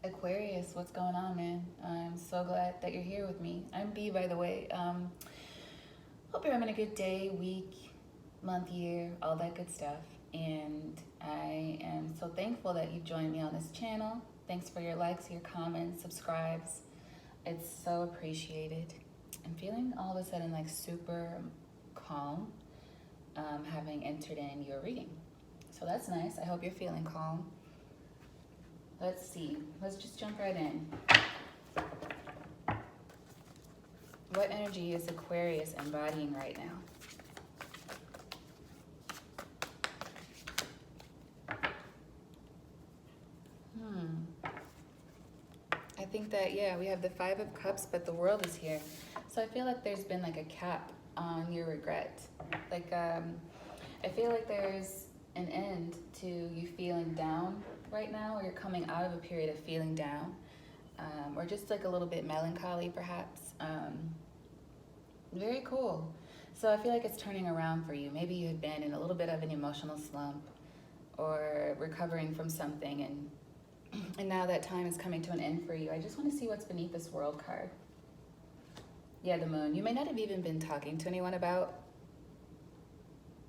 Aquarius, what's going on, man? I'm so glad that you're here with me. I'm B, by the way. Hope you're having a good day, week, month, year, all that good stuff. And I am so thankful that you joined me on this channel. Thanks for your likes, your comments, subscribes. It's so appreciated. I'm feeling all of a sudden like super calm, having entered in your reading. So that's nice. I hope you're feeling calm. Let's see. Let's just jump right in. What energy is Aquarius embodying right now? I think that, yeah, we have the Five of Cups, but the World is here. So I feel like there's been like a cap on your regret. Like, I feel like there's an end to you feeling down right now, or you're coming out of a period of feeling down, or just like a little bit melancholy perhaps. Very cool. So I feel like it's turning around for you. Maybe you had been in a little bit of an emotional slump or recovering from something, and now that time is coming to an end for you. I just want to see what's beneath this World card. Yeah, the Moon. You may not have even been talking to anyone about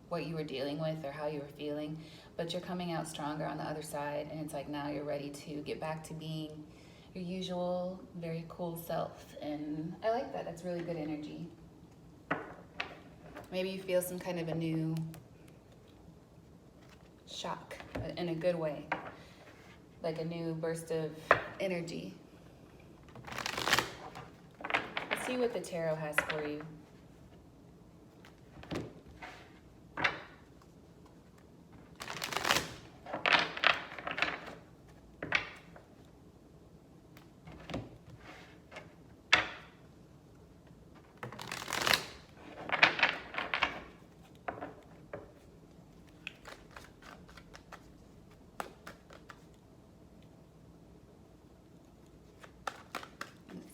what you were dealing with or how you were feeling, but you're coming out stronger on the other side, and it's like now you're ready to get back to being your usual, very cool self, and I like that. That's really good energy. Maybe you feel some kind of a new shock in a good way, like a new burst of energy. Let's see what the tarot has for you.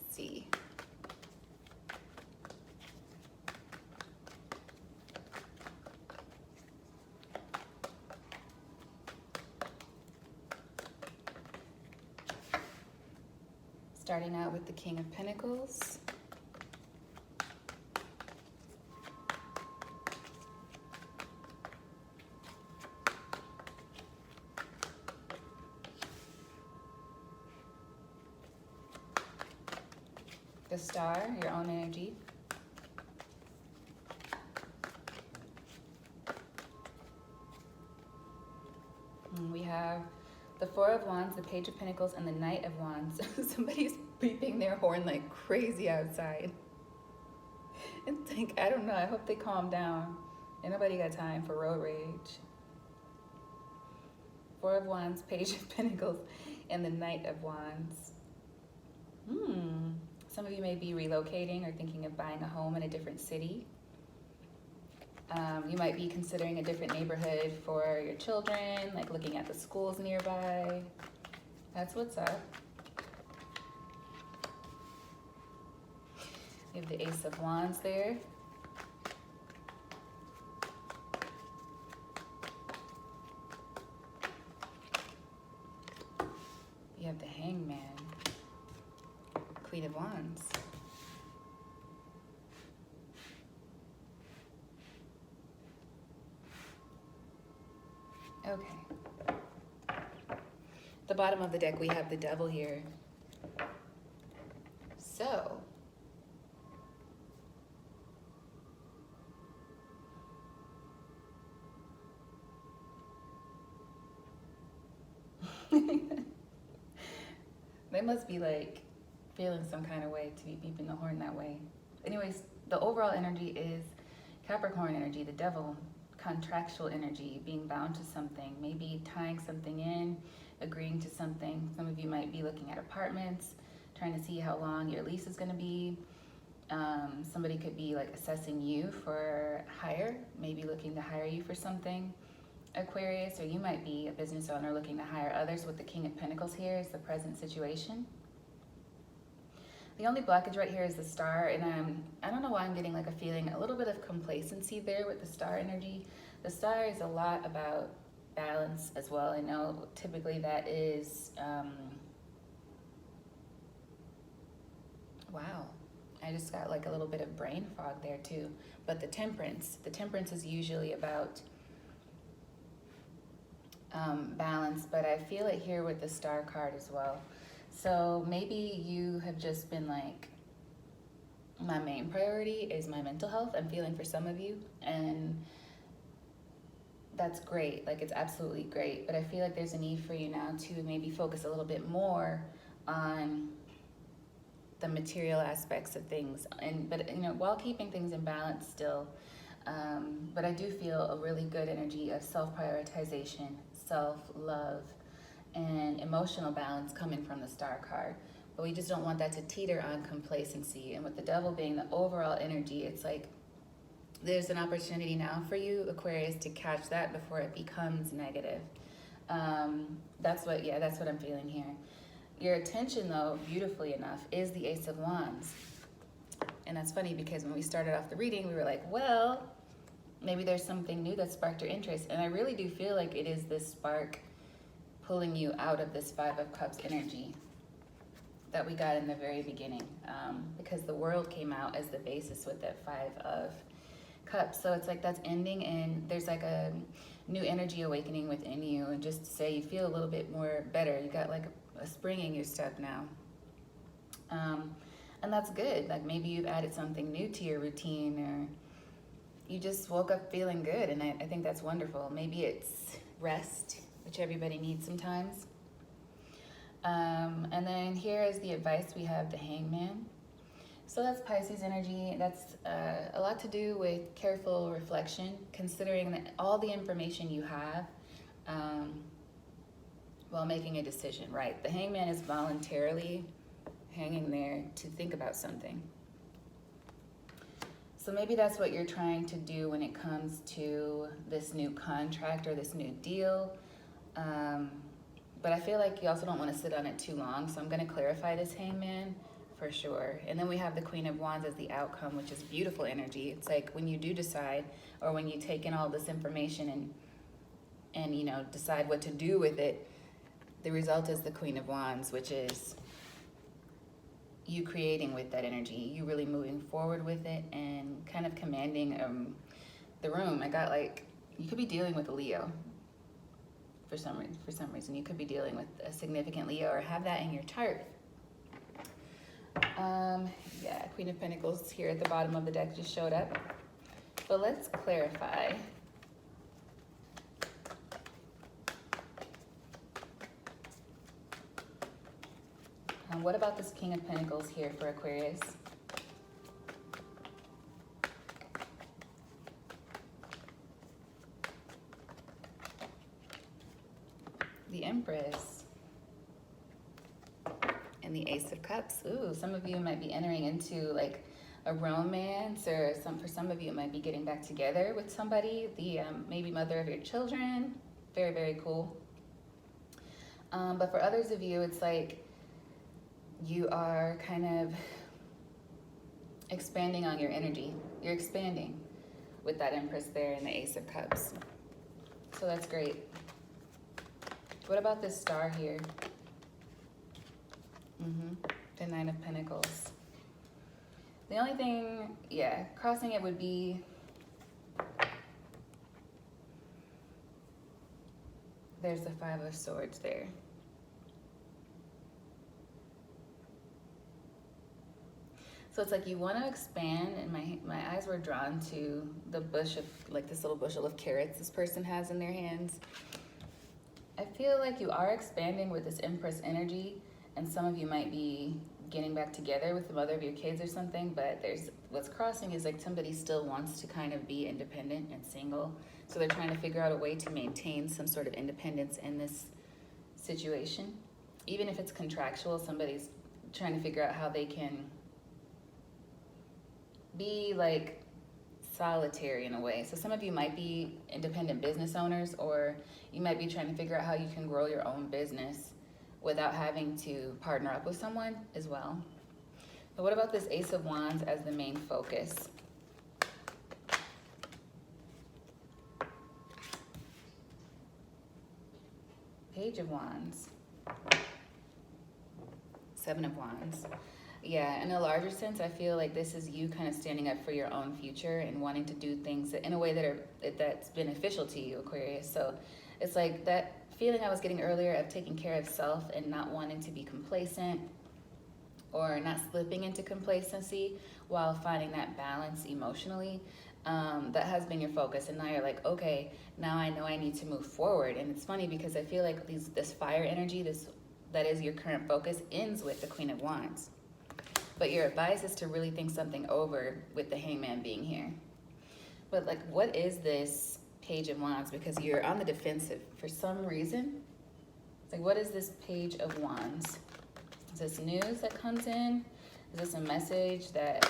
See. Starting out with the King of Pentacles. The Star, your own energy. And we have the Four of Wands, the Page of Pentacles, and the Knight of Wands. Somebody's beeping their horn like crazy outside. It's like, I don't know, I hope they calm down. Ain't nobody got time for road rage. Four of Wands, Page of Pentacles, and the Knight of Wands. Some of you may be relocating or thinking of buying a home in a different city. You might be considering a different neighborhood for your children, like looking at the schools nearby. That's what's up. You have the Ace of Wands there. You have the Hangman. Queen of Wands. Okay. The bottom of the deck, we have the Devil here. So, they must be like feeling some kind of way to be beeping the horn that way. Anyways, the overall energy is Capricorn energy, the Devil, contractual energy, being bound to something, maybe tying something in, agreeing to something. Some of you might be looking at apartments, trying to see how long your lease is going to be. Somebody could be like assessing you for hire, maybe looking to hire you for something, Aquarius, or you might be a business owner looking to hire others. With the King of Pentacles here is the present situation. The only blockage right here is the Star, and I don't know why I'm getting like a feeling, a little bit of complacency there with the Star energy. The Star is a lot about balance as well. I know typically that is Wow. I just got like a little bit of brain fog there too. But the temperance is usually about balance, but I feel it here with the star card as well. So maybe you have just been like, my main priority is my mental health. I'm feeling for some of you, and that's great. Like, it's absolutely great. But I feel like there's a need for you now to maybe focus a little bit more on the material aspects of things, but you know, while keeping things in balance still. But I do feel a really good energy of self-prioritization, self-love, and emotional balance coming from the star card. But we just don't want that to teeter on complacency. And with the devil being the overall energy, it's like there's an opportunity now for you, Aquarius, to catch that before it becomes negative. That's what I'm feeling here. Your attention, though, beautifully enough, is the Ace of Wands. And that's funny because when we started off the reading, we were like, well, maybe there's something new that sparked your interest. And I really do feel like it is this spark pulling you out of this Five of Cups energy that we got in the very beginning, because the world came out as the basis with that Five of Cups. So it's like that's ending, and there's like a new energy awakening within you, and just to say you feel a little bit more better. You got like a spring in your step now, and that's good. Like maybe you've added something new to your routine, or you just woke up feeling good, and I think that's wonderful. Maybe it's rest, which everybody needs sometimes. And then here is the advice. We have the Hangman. So that's Pisces energy. That's a lot to do with careful reflection, considering that all the information you have while making a decision, right? The Hangman is voluntarily hanging there to think about something. So maybe that's what you're trying to do when it comes to this new contract or this new deal. But I feel like you also don't want to sit on it too long. So I'm going to clarify this Hangman for sure. And then we have the Queen of Wands as the outcome, which is beautiful energy. It's like when you do decide, or when you take in all this information and you know, decide what to do with it, the result is the Queen of Wands, which is you creating with that energy, you really moving forward with it and kind of commanding the room. I got like, you could be dealing with a Leo for some reason. You could be dealing with a significant Leo or have that in your chart. Yeah, Queen of Pentacles here at the bottom of the deck just showed up. But let's clarify. What about this King of Pentacles here for Aquarius? The Empress. And the Ace of Cups. Ooh, some of you might be entering into like a romance, or for some of you it might be getting back together with somebody, the maybe mother of your children. Very, very cool. But for others of you, it's like you are kind of expanding on your energy. You're expanding with that Empress there and the Ace of Cups. So that's great. What about this star here? The Nine of Pentacles. The only thing, yeah, crossing it would be there's the Five of Swords there. So it's like you want to expand, and my eyes were drawn to the bush of, like this little bushel of carrots this person has in their hands. I feel like you are expanding with this Empress energy, and some of you might be getting back together with the mother of your kids or something, but there's what's crossing is like somebody still wants to kind of be independent and single. So they're trying to figure out a way to maintain some sort of independence in this situation. Even if it's contractual, somebody's trying to figure out how they can be like solitary in a way. So some of you might be independent business owners, or you might be trying to figure out how you can grow your own business without having to partner up with someone as well. But what about this Ace of Wands as the main focus? Page of Wands. Seven of Wands. Yeah, in a larger sense, I feel like this is you kind of standing up for your own future and wanting to do things in a way that's beneficial to you, Aquarius. So it's like that feeling I was getting earlier of taking care of self and not wanting to be complacent or not slipping into complacency while finding that balance emotionally. That has been your focus, and now you're like, okay, now I know I need to move forward. And it's funny because I feel like this fire energy, that is your current focus, ends with the Queen of Wands. But your advice is to really think something over with the Hangman being here. But like, what is this Page of Wands? Because you're on the defensive for some reason. It's like, what is this Page of Wands? Is this news that comes in? Is this a message that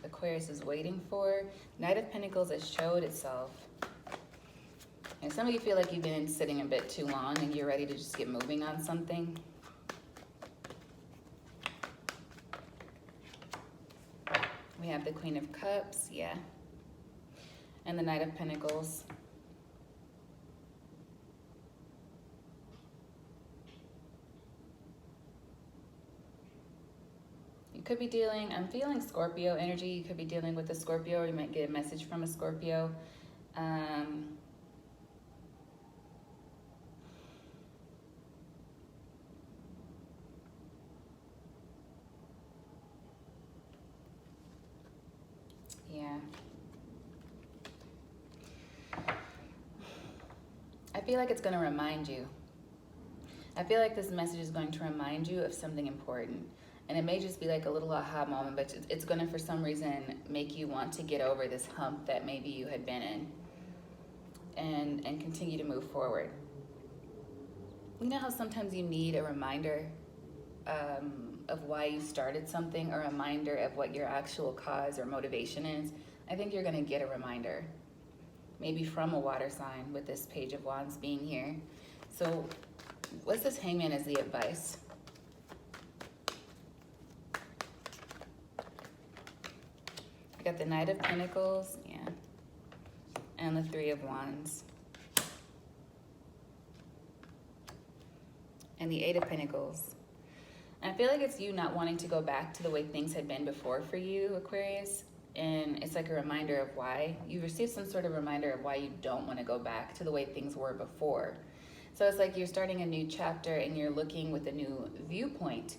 Aquarius is waiting for? Knight of Pentacles has showed itself. And some of you feel like you've been sitting a bit too long and you're ready to just get moving on something. We have the Queen of Cups, yeah. And the Knight of Pentacles. You could be dealing, I'm feeling Scorpio energy. You could be dealing with a Scorpio, or you might get a message from a Scorpio. Yeah. I feel like it's going to remind you. I feel like this message is going to remind you of something important. And it may just be like a little aha moment, but it's going to, for some reason, make you want to get over this hump that maybe you had been in and continue to move forward. You know how sometimes you need a reminder of why you started something, a reminder of what your actual cause or motivation is? I think you're going to get a reminder, maybe from a water sign with this Page of Wands being here. So what's this Hangman as the advice? I got the Knight of Pentacles, yeah, and the Three of Wands. And the Eight of Pentacles. I feel like it's you not wanting to go back to the way things had been before for you, Aquarius. And it's like a reminder of why. You received some sort of reminder of why you don't want to go back to the way things were before. So it's like you're starting a new chapter and you're looking with a new viewpoint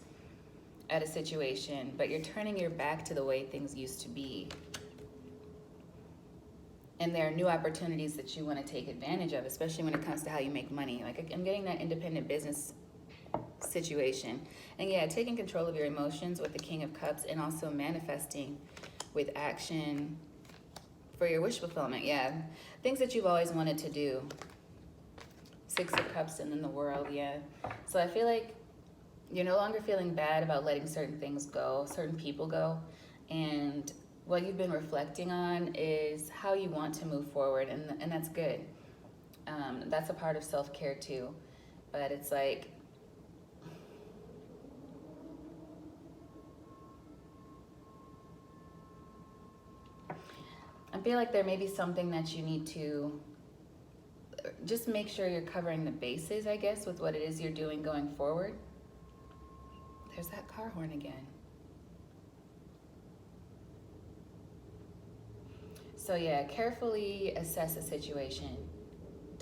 at a situation, but you're turning your back to the way things used to be. And there are new opportunities that you want to take advantage of, especially when it comes to how you make money. Like, I'm getting that independent business situation. And yeah, taking control of your emotions with the King of Cups, and also manifesting with action for your wish fulfillment. Yeah, things that you've always wanted to do. Six of Cups and then the World, yeah. So I feel like you're no longer feeling bad about letting certain things go, certain people go. And what you've been reflecting on is how you want to move forward, and that's good. That's a part of self-care too. But it's like, I feel like there may be something that you need to just make sure you're covering the bases, I guess, with what it is you're doing going forward. There's that car horn again. So yeah, carefully assess a situation.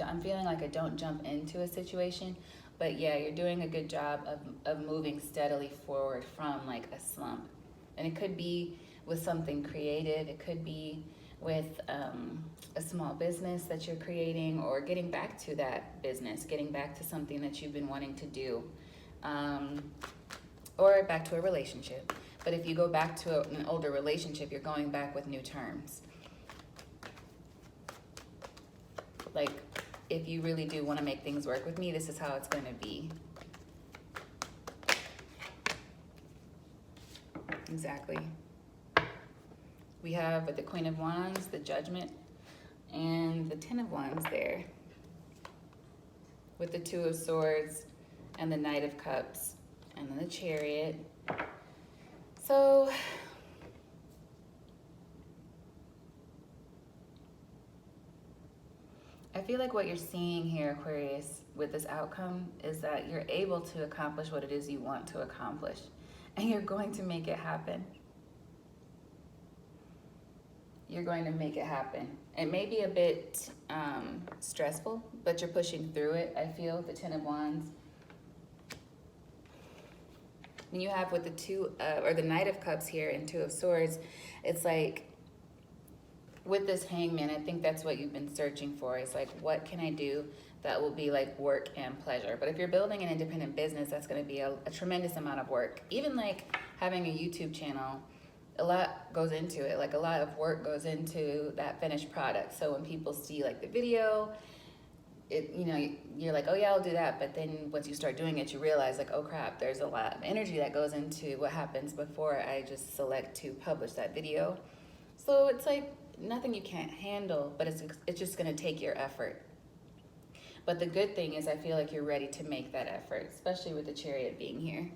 I'm feeling like I don't jump into a situation, but yeah, you're doing a good job of moving steadily forward from like a slump. And it could be with something creative, it could be with a small business that you're creating, or getting back to that business, getting back to something that you've been wanting to do, or back to a relationship. But if you go back to an older relationship, you're going back with new terms. Like, if you really do want to make things work with me, this is how it's going to be. Exactly. We have with the Queen of Wands, the Judgment, and the Ten of Wands there. With the Two of Swords and the Knight of Cups and then the Chariot. So I feel like what you're seeing here, Aquarius, with this outcome is that you're able to accomplish what it is you want to accomplish. and you're going to make it happen. You're going to make it happen. It may be a bit stressful, but you're pushing through it, I feel, the Ten of Wands. When you have with the two, or the Knight of Cups here and Two of Swords, it's like, with this Hangman, I think that's what you've been searching for. It's like, what can I do that will be like work and pleasure? But if you're building an independent business, that's going to be a tremendous amount of work. Even like having a YouTube channel, a lot goes into it. Like a lot of work goes into that finished product. So when people see like the video, it, you know, you're like, oh yeah, I'll do that. But then once you start doing it, you realize like, oh crap, there's a lot of energy that goes into what happens before I just select to publish that video. So it's like nothing you can't handle, but it's just gonna take your effort. But the good thing is I feel like you're ready to make that effort, especially with the Chariot being here.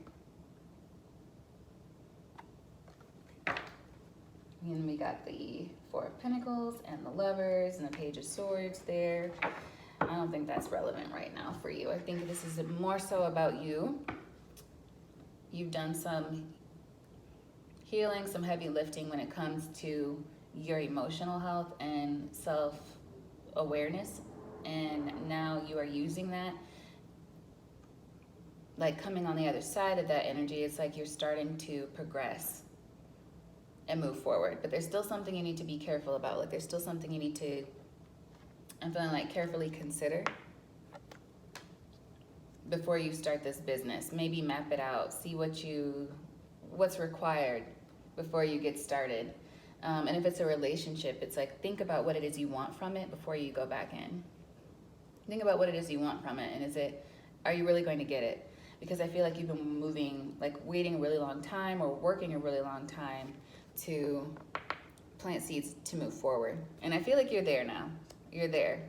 And we got the Four of Pentacles and the Lovers and the Page of Swords there. I don't think that's relevant right now for you. I think this is more so about you. You've done some healing, some heavy lifting when it comes to your emotional health and self-awareness. And now you are using that. Like coming on the other side of that energy, it's like you're starting to progress and move forward. But there's still something you need to be careful about. Like there's still something you need to, I'm feeling like, carefully consider before you start this business. Maybe map it out, see what's required before you get started. And if it's a relationship, it's like, think about what it is you want from it before you go back in. Think about what it is you want from it, and are you really going to get it? Because I feel like you've been moving, like waiting a really long time or working a really long time to plant seeds to move forward. And I feel like you're there now. You're there.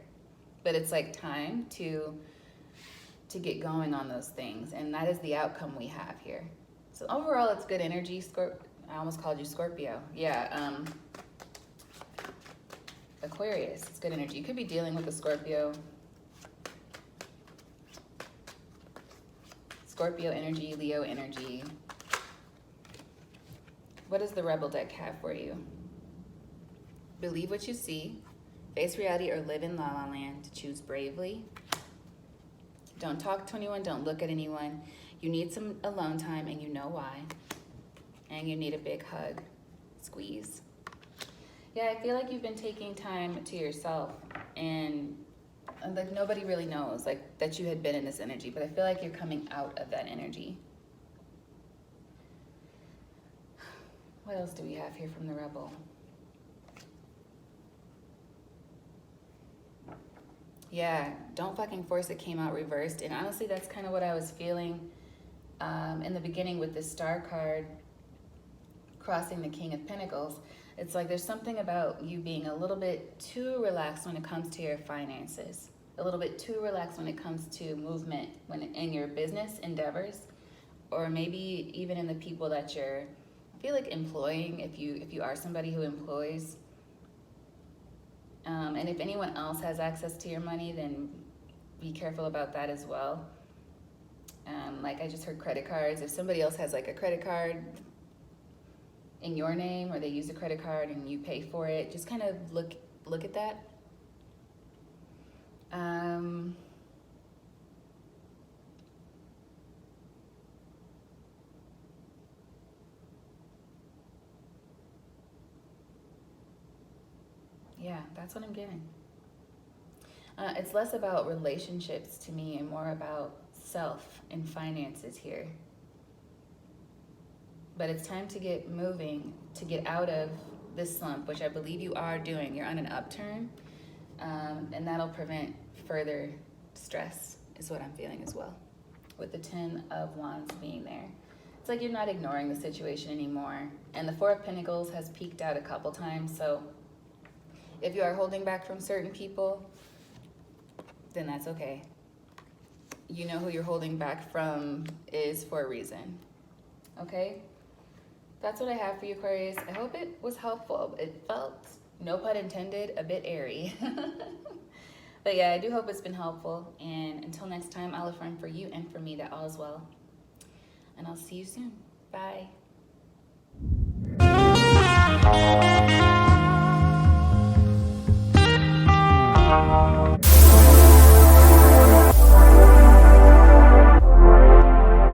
But it's like time to get going on those things, and that is the outcome we have here. So overall, it's good energy. I almost called you Scorpio. Yeah, Aquarius, it's good energy. You could be dealing with a Scorpio energy, Leo energy. What does the Rebel deck have for you? Believe what you see, face reality, or live in La La Land. Choose bravely. Don't talk to anyone, don't look at anyone. You need some alone time, and you know why. And you need a big hug. Squeeze. Yeah, I feel like you've been taking time to yourself, and like nobody really knows like that you had been in this energy, but I feel like you're coming out of that energy. What else do we have here from the Rebel? Yeah, don't fucking force it came out reversed. And honestly, that's kind of what I was feeling in the beginning with this Star card crossing the King of Pentacles. It's like there's something about you being a little bit too relaxed when it comes to your finances. A little bit too relaxed when it comes to movement in your business endeavors, or maybe even in the people that you're, I feel like, employing, if you are somebody who employs. And if anyone else has access to your money, then be careful about that as well. Like I just heard credit cards. If somebody else has like a credit card in your name, or they use a credit card and you pay for it, just kind of look at that. Yeah, that's what I'm getting. It's less about relationships to me and more about self and finances here. But it's time to get moving, to get out of this slump, which I believe you are doing. You're on an upturn, and that'll prevent further stress, is what I'm feeling as well, with the 10 of Wands being there. It's like you're not ignoring the situation anymore. And the Four of Pentacles has peaked out a couple times, so if you are holding back from certain people, then that's okay. You know who you're holding back from is for a reason, okay? That's what I have for you, Aquarius. I hope it was helpful. It felt, no pun intended, a bit airy. But yeah, I do hope it's been helpful. And until next time, I'll affirm for you and for me that all is well. And I'll see you soon. Bye.